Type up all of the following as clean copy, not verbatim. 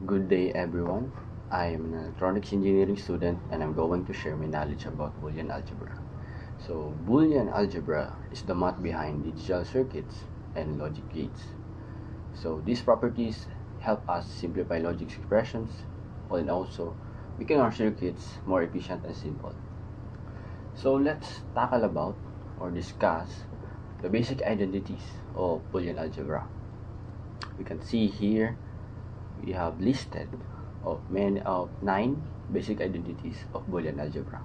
Good day everyone. I am an electronics engineering student and I'm going to share my knowledge about Boolean algebra. So Boolean algebra is the math behind digital circuits and logic gates. So these properties help us simplify logic expressions and also making our circuits more efficient and simple. So let's tackle about or discuss the basic identities of Boolean algebra. We can see here we have listed of 9 basic identities of Boolean algebra.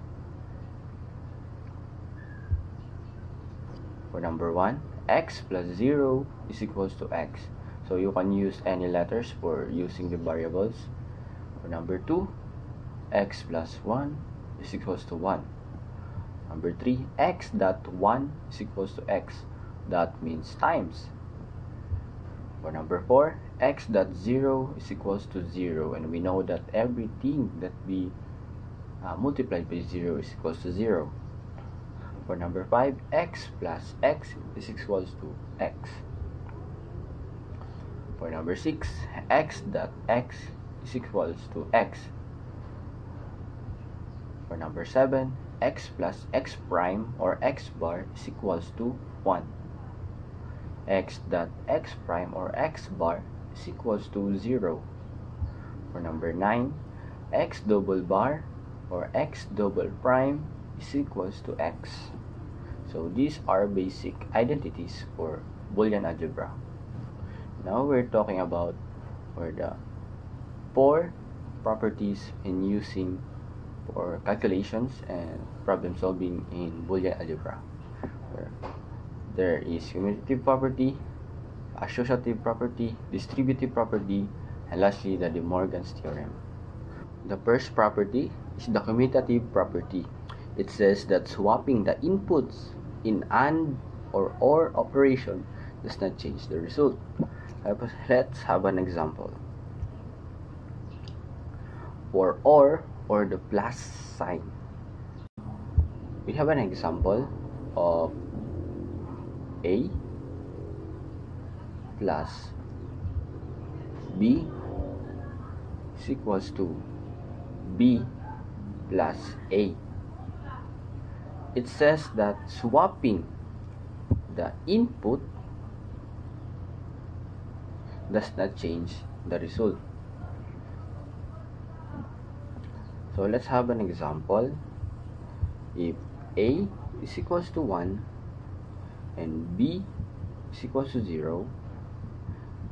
For number 1, x plus 0 is equals to x. So you can use any letters for using the variables. For number 2, x plus 1 is equals to 1. Number 3, x dot 1 is equals to x. That means times. For number 4, x dot 0 is equals to 0, and we know that everything that we multiplied by 0 is equals to 0. For number 5, x plus x is equals to x. For number 6, x dot x is equals to x. For number 7, x plus x prime or x bar is equals to 1. X dot x prime or x bar is equals to 0. For number 9, x double bar or x double prime is equals to x. So these are basic identities for Boolean algebra. Now we're talking about the 4 properties in using for calculations and problem solving in Boolean algebra. There is commutative property, associative property, distributive property, and lastly the De Morgan's theorem. The first property is the commutative property. It says that swapping the inputs in AND or OR operation does not change the result. Let's have an example. For OR or the plus sign, we have an example of A plus B is equals to B plus A. It says that swapping the input does not change the result. So let's have an example. If A is equals to 1 and B is equals to 0,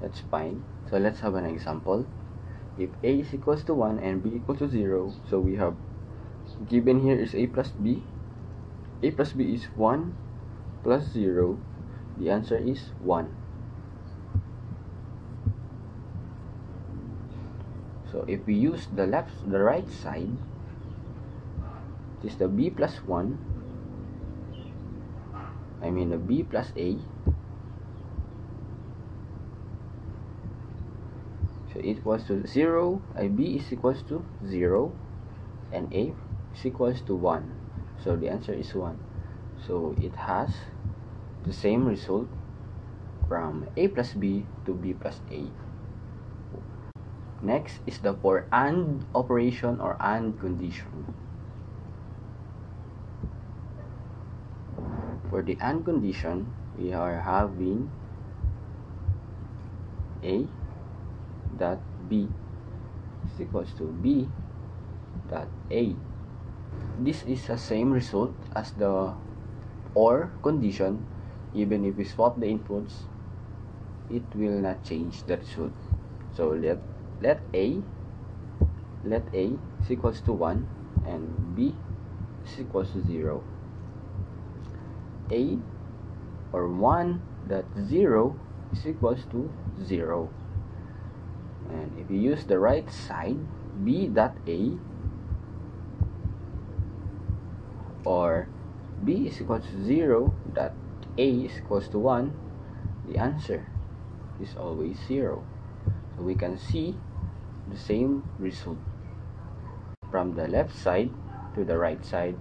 that's fine. So let's have an example. If A is equals to 1 and B equals to 0, so we have given here is A plus B. A plus B is 1 plus 0. The answer is 1. So if we use the right side, it is the B plus 1. I mean the B plus A. So it equals to 0. B is equals to 0 and A is equals to 1. So the answer is 1. So it has the same result from A plus B to B plus A. Next is the for AND operation or AND condition. For the AND condition, we are having A dot B is equals to B dot A. This is the same result as the OR condition. Even if we swap the inputs, it will not change the result. So let A is equals to 1 and B is equals to 0. A or 1 dot 0 is equals to 0. And if you use the right side, B dot A or B is equals to 0 dot A is equals to 1, the answer is always 0. So we can see the same result from the left side to the right side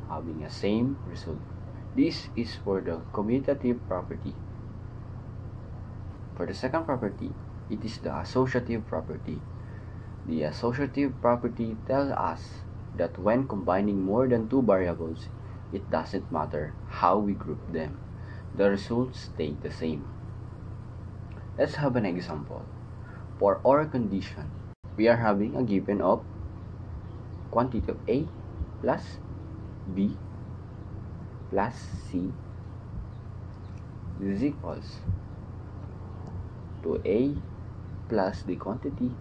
having a same result. This is for the commutative property. For the second property, it is the associative property. The associative property tells us that when combining more than two variables, it doesn't matter how we group them. The results stay the same. Let's have an example. For our condition, we are having a given of quantity of A plus B plus C is equals to A plus the quantity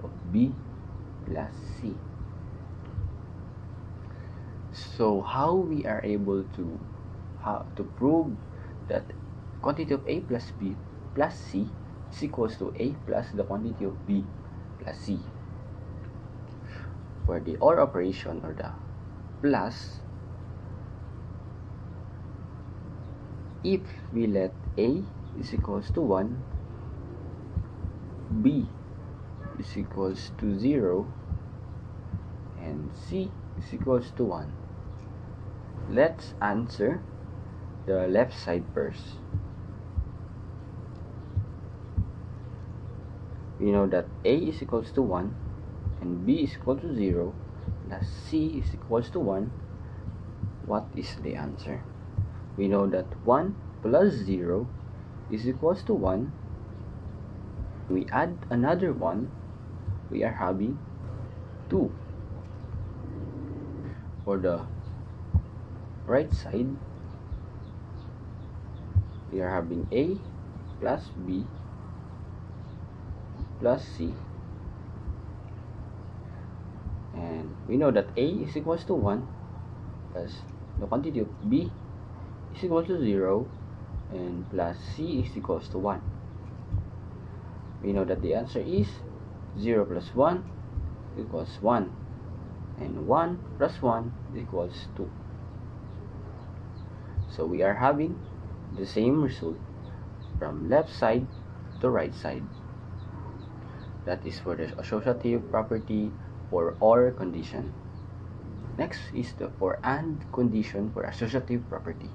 of B plus C. So how we are able to prove that quantity of A plus B plus C is equals to A plus the quantity of B plus C? For the OR operation, or the plus, if we let A is equals to 1, B is equals to 0, and C is equals to 1. Let's answer the left side first. We know that A is equals to 1 and B is equal to 0 plus C is equals to 1. What is the answer? We know that 1 plus 0 is equals to 1. We add another 1, we are having 2. For the right side, we are having A plus B plus C, and we know that A is equals to 1 plus the quantity of B is equal to 0 and plus C is equals to 1. We know that the answer is 0 plus 1 equals 1, and 1 plus 1 equals 2. So we are having the same result from left side to right side. That is for the associative property for OR condition. Next is the for AND condition for associative property.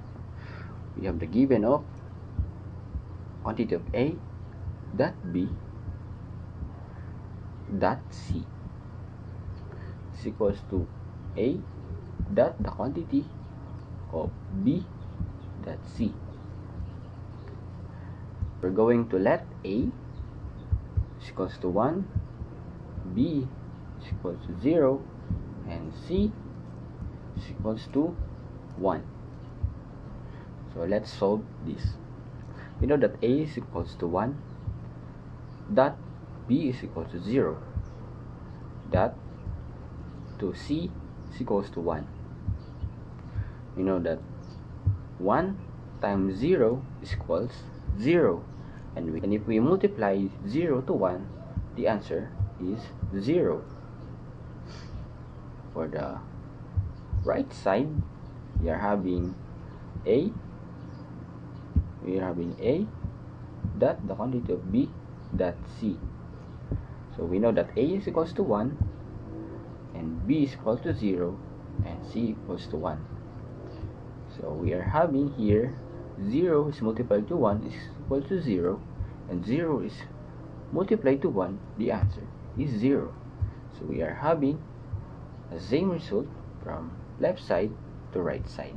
We have the given of quantity of A dot B dot C is equals to A dot the quantity of B dot C. We're going to let A is equals to 1, B is equals to 0, and C is equals to 1. So let's solve this. We know that A is equals to 1, dot B is equals to 0, dot to C is equals to 1. We know that 1 times 0 is equals 0, and if we multiply 0 to 1, the answer is 0. For the right side, we are having A dot the quantity of B dot C. So we know that A is equals to 1 and B is equals to 0 and C equals to 1. So we are having here 0 is multiplied to 1 is equal to 0, and 0 is multiplied to 1, the answer is 0. So we are having the same result from left side to right side.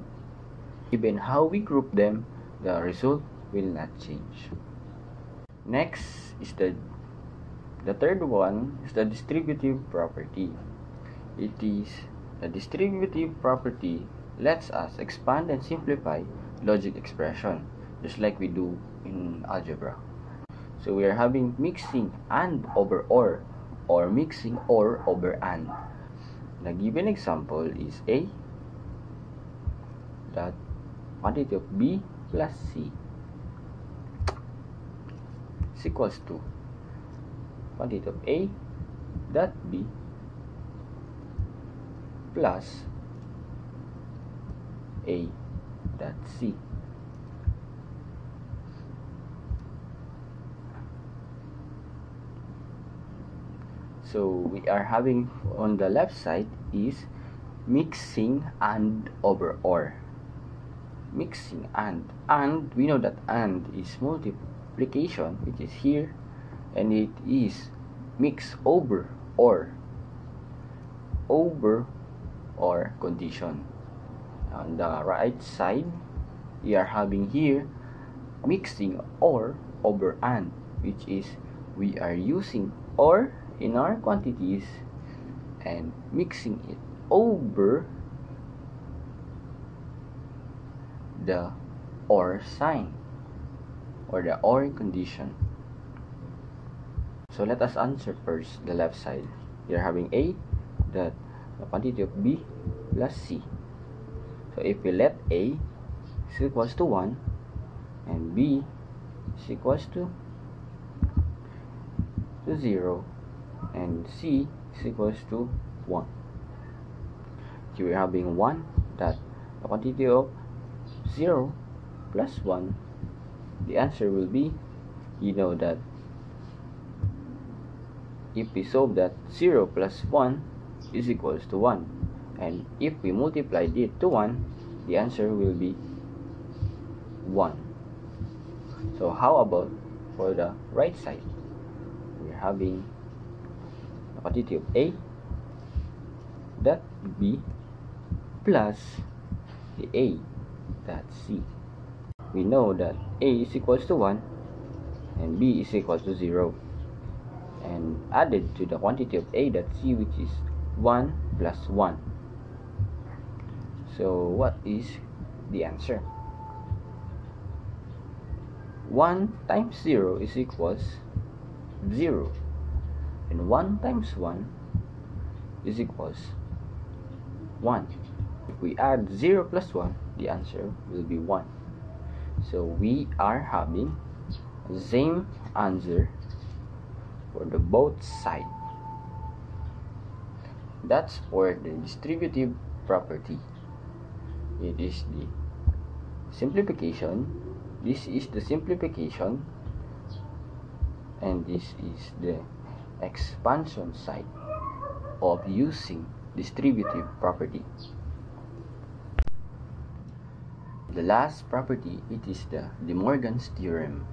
Even how we group them, the result will not change. Next is the third one is the distributive property. It is the distributive property lets us expand and simplify logic expression, just like we do in algebra. So we are having mixing AND over or mixing OR over AND. The given example is A dot quantity of B plus C is equals to quantity of A dot B plus A dot C. So we are having on the left side is mixing AND over OR. Mixing and we know that AND is multiplication, which is here, and it is mix over or over or condition. On the right side, we are having here mixing or over and, which is we are using or in our quantities and mixing it over the or sign or the or condition. So let us answer first the left side. We are having A, that the quantity of B plus C. So if we let A is equals to 1 and B is equals to 0 and C is equals to 1. Here we are having 1, that the quantity of 0 plus 1, the answer will be, you know that if we solve that, 0 plus 1 is equals to 1, and if we multiply it to 1, the answer will be 1. So how about for the right side? We're having the quantity of A dot B plus the A dot C. We know that A is equals to 1 and B is equals to 0, and added to the quantity of A dot C, which is 1 plus 1. So what is the answer? 1 times 0 is equals 0, and 1 times 1 is equals 1. If we add 0 plus 1, the answer will be 1. So we are having the same answer for the both sides. That's for the distributive property. It is the simplification. This is the simplification, and this is the expansion side of using distributive property. The last property, it is the De Morgan's theorem.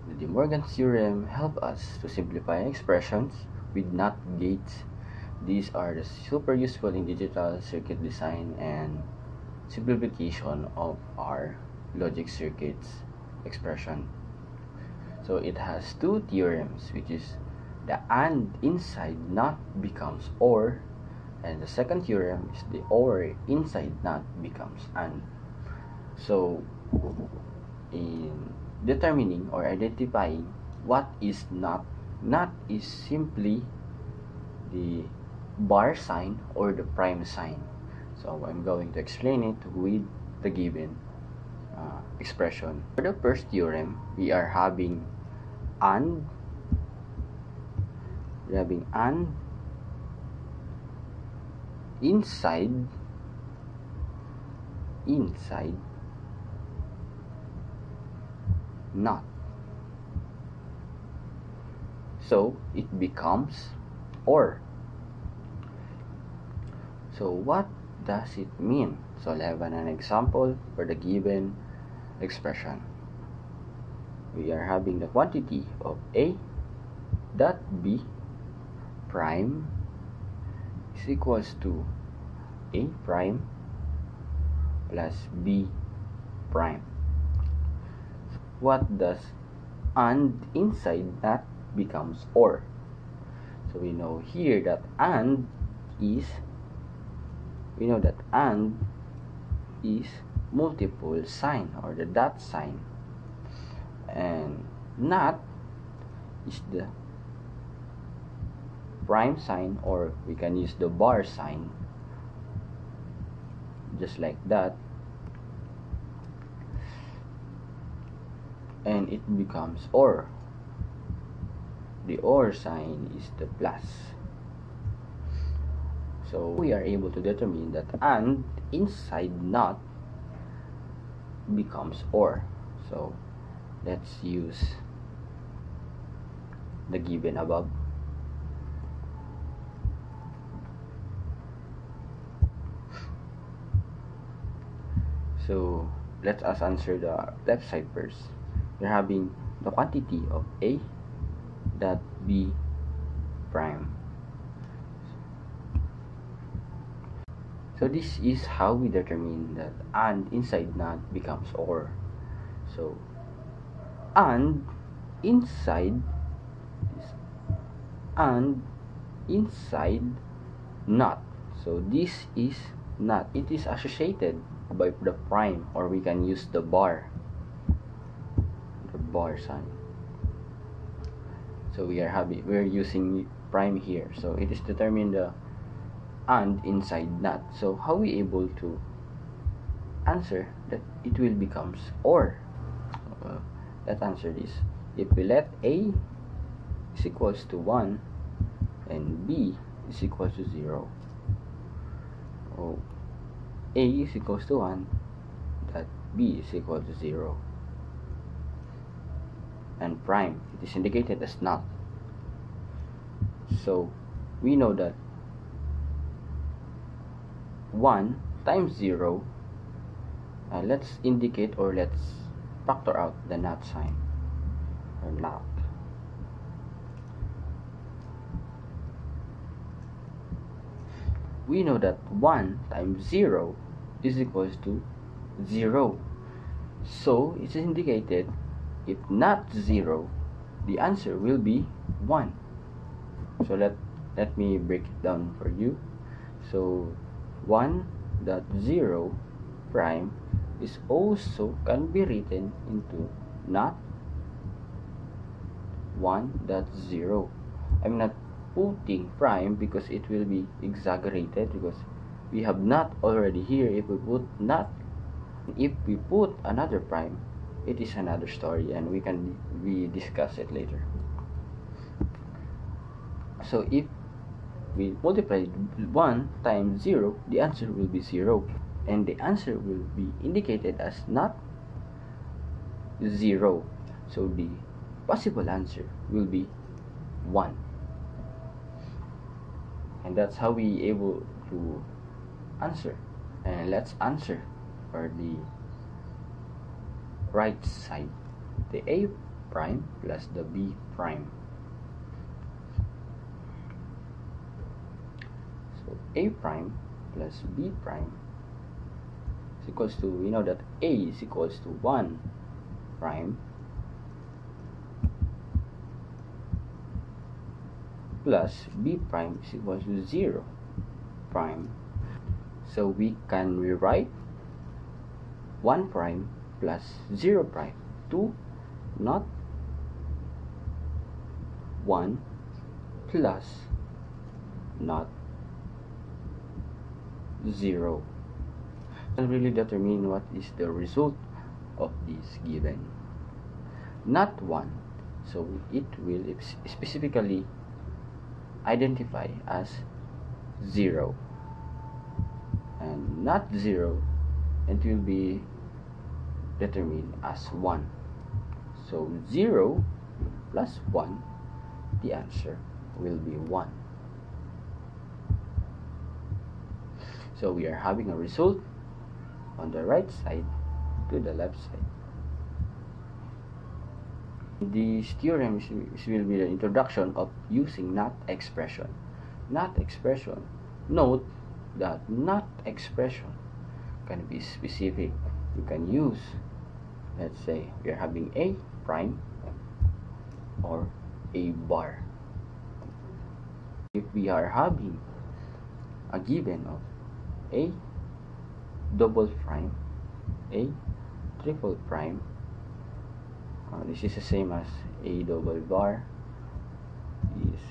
The De Morgan's theorem helps us to simplify expressions with NOT gates. These are the super useful in digital circuit design and simplification of our logic circuits expression. So it has two theorems, which is the AND inside NOT becomes OR, and the second theorem is the OR inside NOT becomes AND. So in determining or identifying what is NOT, NOT is simply the bar sign or the prime sign. So I'm going to explain it with the given expression. For the first theorem, we are having AND. We're having AND inside NOT. So it becomes OR. So what does it mean? So let's have an example for the given expression. We are having the quantity of A dot B prime is equals to A prime plus B prime. What does AND inside that becomes OR? So we know here that AND is multiple sign or the dot sign, and NOT is the prime sign, or we can use the bar sign just like that, and it becomes OR. The OR sign is the plus. So we are able to determine that AND inside NOT becomes OR. So let's use the given above. So let us answer the left side first. We're having the quantity of A dot B prime So this is how we determine that and inside not becomes or. So and inside and inside not. So this is not. It is associated by the prime, or we can use the bar sign. So we're using prime here. So it is determined the and inside not. So how we able to answer that it will becomes or? Let's answer this. If we let A is equals to 1 and B is equals to 0, A is equals to 1, that B is equal to 0, and prime, it is indicated as not. So we know that 1 times 0, let's indicate or let's factor out the not sign, or not. We know that 1 times 0 is equals to 0. So it's indicated if not 0, the answer will be 1. So let me break it down for you. So 1.0 prime is also can be written into not 1.0. I'm not putting prime because it will be exaggerated, because we have not already here. If we put not, if we put another prime, it is another story, and we discuss it later. So if we multiply 1 times 0, the answer will be 0, and the answer will be indicated as not 0. So the possible answer will be 1. And that's how we able to answer. And let's answer for the right side, the A prime plus the B prime. So A prime plus B prime is equals to, we know that A is equals to 1 prime plus B prime is equals to 0 prime. So we can rewrite 1 prime plus 0 prime to not 1 plus not 0, and really determine what is the result of this given. Not 1, so it will specifically identify as 0, and not 0, it will be determined as 1. So 0 plus 1, the answer will be 1. So we are having a result on the right side to the left side. This theorem will be the introduction of using not expression. Not expression. Note that not expression can be specific. You can use, let's say, we are having A prime or A bar. If we are having a given of A double prime, A triple prime, this is the same as A double bar, this is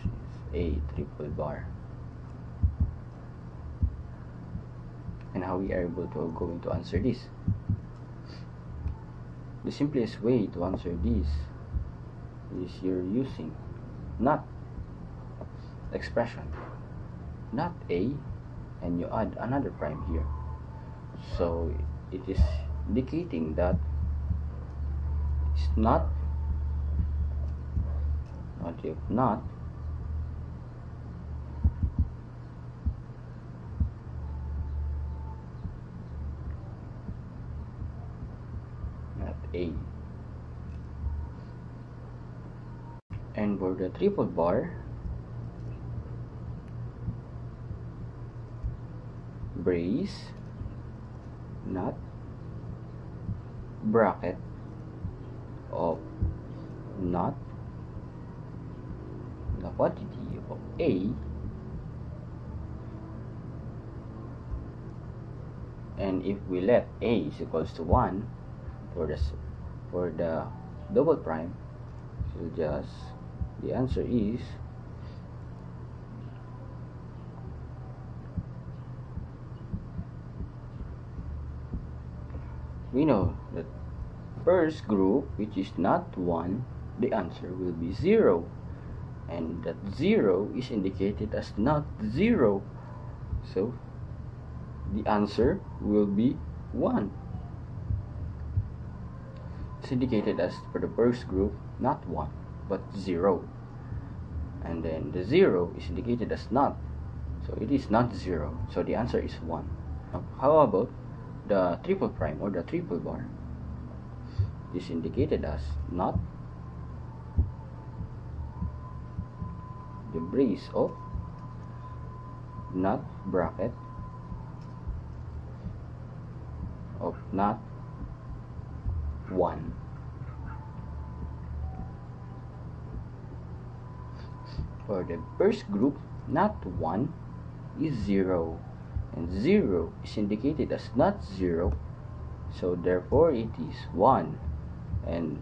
A triple bar. And how we are able to going to answer this? The simplest way to answer this is you're using not expression, not A, and you add another prime here. So it is indicating that it's not if not A. And for the triple bar, brace, not, bracket of not, the quantity of A, and if we let A is equals to 1 for the double prime, so just the answer is we know that first group, which is not 1, the answer will be 0, and that 0 is indicated as not 0, so the answer will be 1. It's indicated as for the first group not 1 but 0, and then the 0 is indicated as not, so it is not 0, so the answer is 1. Now, how about the triple prime or the triple bar? Is indicated as not, the brace of not, bracket of not 1. For the first group, not 1 is 0, and 0 is indicated as not 0, so therefore it is 1, and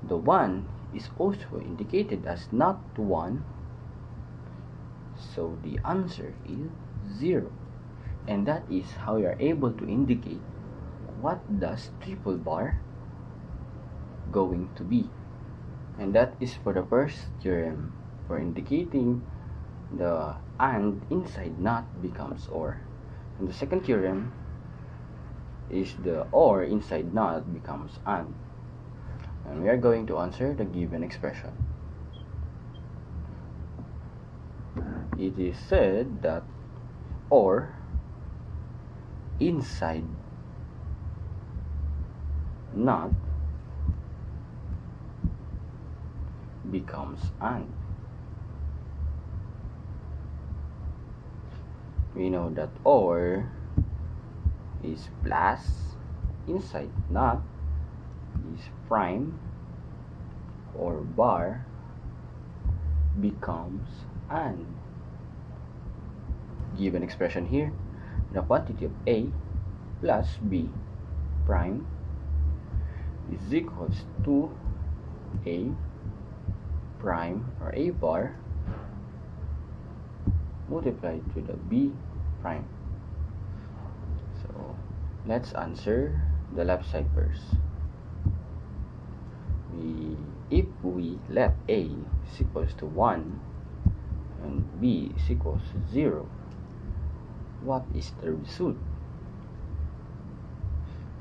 the 1 is also indicated as not 1, so the answer is 0. And that is how you are able to indicate what does triple bar going to be. And that is for the first theorem, for indicating the and inside not becomes or. And the second theorem is the or inside not becomes and. And we are going to answer the given expression. It is said that or inside not becomes and. We know that or is plus, inside not is prime, or bar becomes and. Given expression here, the quantity of A plus B prime is equals to A prime or A bar multiplied to the B prime. So let's answer the left side first. If we let A is equals to 1 and B is equals to 0, what is the result?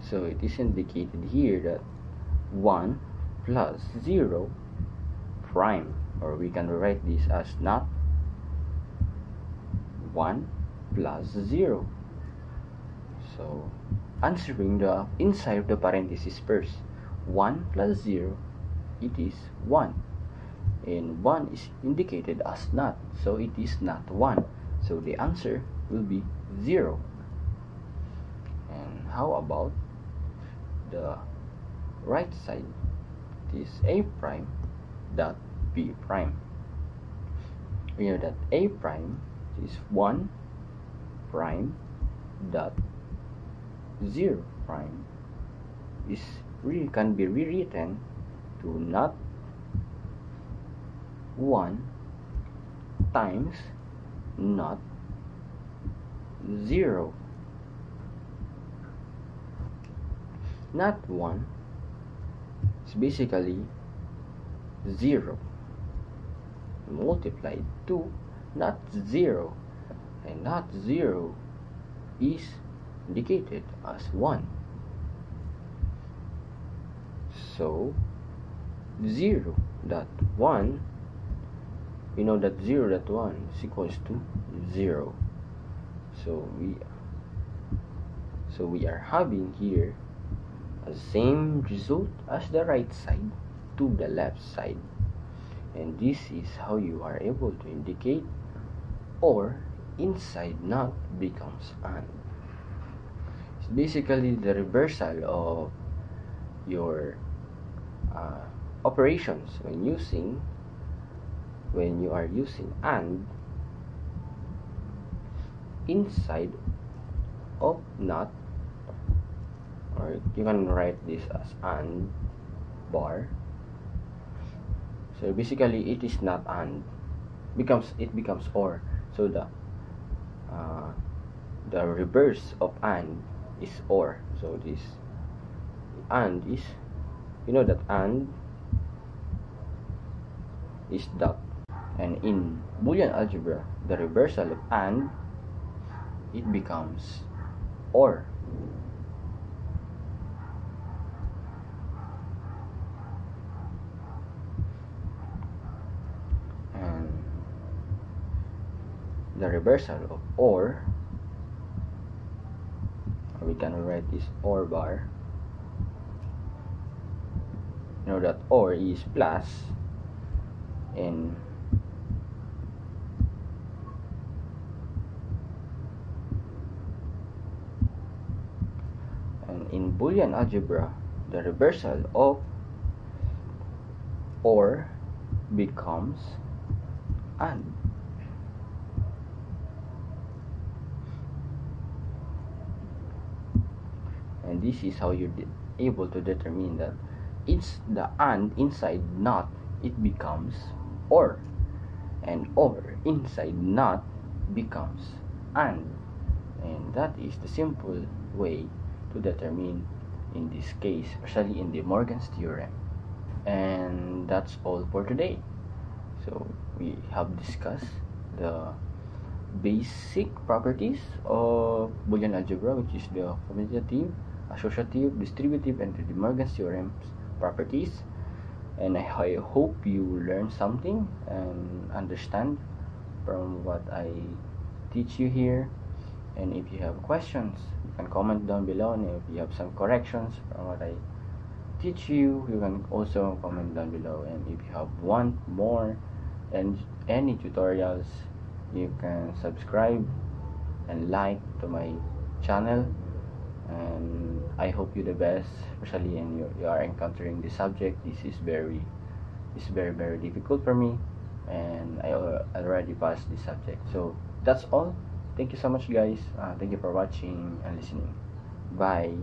So it is indicated here that 1 plus 0 prime, or we can write this as not 1 plus 0. So answering the inside of the parenthesis first, 1 plus 0, it is 1, and 1 is indicated as not, so it is not 1, so the answer will be 0. And how about the right side? It is A prime dot B prime. We know that A prime is 1 prime dot 0 prime is can be rewritten to not 1 times not 0. Not 1 is basically 0 multiplied to not 0, and not 0 is indicated as 1. So 0.1, we know that 0.1 is equals to 0. So we are having here the same result as the right side to the left side, and this is how you are able to indicate or inside not becomes and. It's basically the reversal of your operations when you are using AND inside of NOT, or you can write this as AND bar. So basically it is not AND, it becomes OR. So the reverse of AND is OR. So this AND is, you know that AND is dot, and in Boolean algebra the reversal of AND, it becomes OR. And the reversal of OR, we can write this OR bar. You know that OR is plus, and in Boolean algebra the reversal of OR becomes AND. And this is how you're able to determine that it's the AND inside NOT, it becomes OR, and OR inside NOT becomes AND. And that is the simple way to determine in this case, especially in De Morgan's theorem. And that's all for today. So we have discussed the basic properties of Boolean algebra, which is the commutative, associative, distributive, and the De Morgan's theorem's properties. And I hope you learned something and understand from what I teach you here. And if you have questions, you can comment down below, and if you have some corrections from what I teach you, you can also comment down below. And if you want more and any tutorials, you can subscribe and like to my channel. And I hope you the best, especially when you are encountering this subject. This is very difficult for me, and I already passed this subject. So that's all. Thank you so much, guys. Thank you for watching and listening. Bye.